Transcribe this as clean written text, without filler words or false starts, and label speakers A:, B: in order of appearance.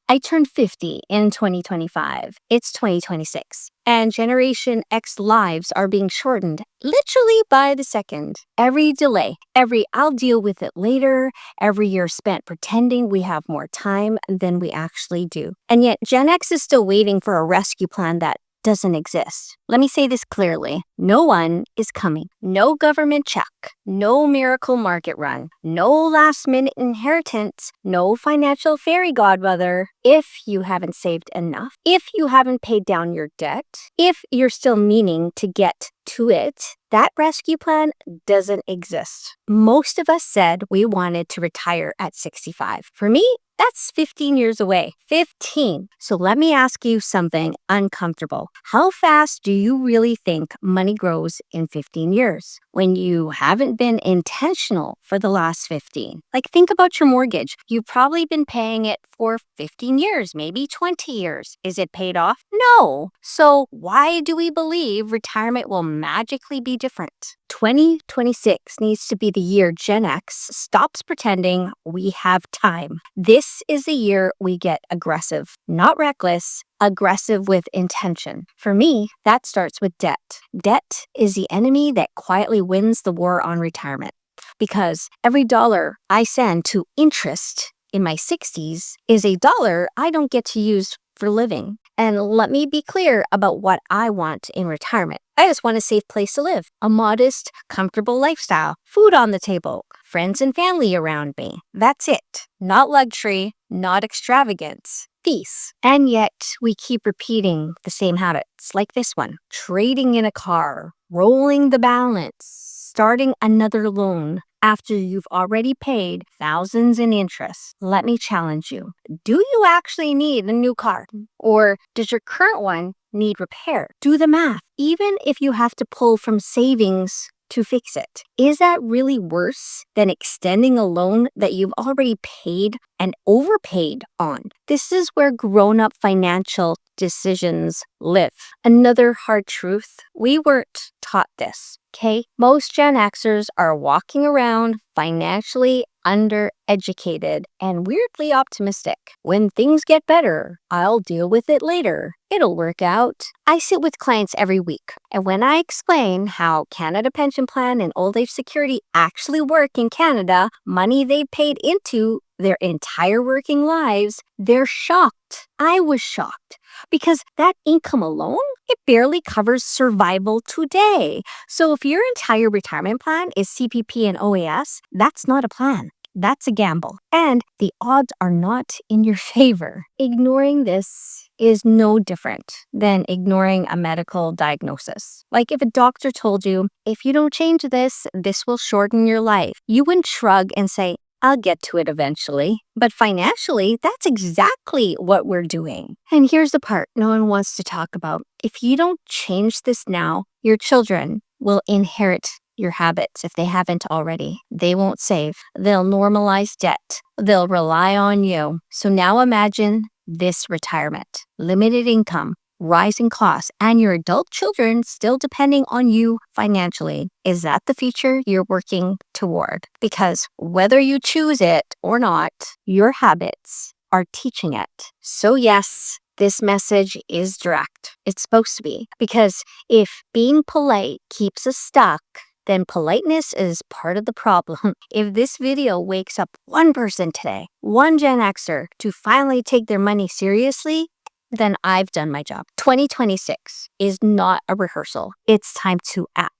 A: I turned 50 in 2025. It's 2026. And Generation X lives are being shortened literally by the second. Every delay, every I'll deal with it later, every year spent pretending we have more time than we actually do. And yet Gen X is still waiting for a rescue plan that doesn't exist. Let me say this clearly. No one is coming. No government check. No miracle market run. No last minute inheritance. No financial fairy godmother. If you haven't saved enough, if you haven't paid down your debt, if you're still meaning to get to it, that rescue plan doesn't exist. Most of us said we wanted to retire at 65. For me, that's 15 years away. 15. So let me ask you something uncomfortable. How fast do you really think money grows in 15 years when you haven't been intentional for the last 15? Like, think about your mortgage. You've probably been paying it for 15 years, maybe 20 years. Is it paid off? No. So why do we believe retirement will magically be different? 2026 needs to be the year Gen X stops pretending we have time. This is the year we get aggressive, not reckless, aggressive with intention. For me, that starts with debt. Debt is the enemy that quietly wins the war on retirement. Because every dollar I send to interest in my 60s is a dollar I don't get to use for living. And let me be clear about what I want in retirement. I just want a safe place to live, a modest, comfortable lifestyle, food on the table, friends and family around me. That's it. Not luxury, not extravagance. Peace. And yet we keep repeating the same habits like this one. Trading in a car, rolling the balance, starting another loan after you've already paid thousands in interest. Let me challenge you. Do you actually need a new car? Or does your current one need repair? Do the math. Even if you have to pull from savings to fix it, is that really worse than extending a loan that you've already paid and overpaid on? This is where grown-up financial decisions live. Another hard truth, we weren't taught this, okay? Most Gen Xers are walking around financially undereducated and weirdly optimistic. When things get better, I'll deal with it later. It'll work out. I sit with clients every week, and when I explain how Canada Pension Plan and Old Age Security actually work in Canada, money they paid into their entire working lives, they're shocked. I was shocked because that income alone, it barely covers survival today. So if your entire retirement plan is CPP and OAS, that's not a plan. That's a gamble. And the odds are not in your favor. Ignoring this is no different than ignoring a medical diagnosis. Like if a doctor told you, if you don't change this, this will shorten your life, you wouldn't shrug and say, I'll get to it eventually. But financially, that's exactly what we're doing. And here's the part no one wants to talk about. If you don't change this now, your children will inherit your habits if they haven't already. They won't save. They'll normalize debt. They'll rely on you. So now imagine this retirement. Limited income, rising costs, and your adult children still depending on you financially. Is that the future you're working toward? Because whether you choose it or not, your habits are teaching it. So yes, this message is direct. It's supposed to be. Because if being polite keeps us stuck, then politeness is part of the problem. If this video wakes up one person today, one Gen Xer, to finally take their money seriously, then I've done my job. 2026 is not a rehearsal. It's time to act.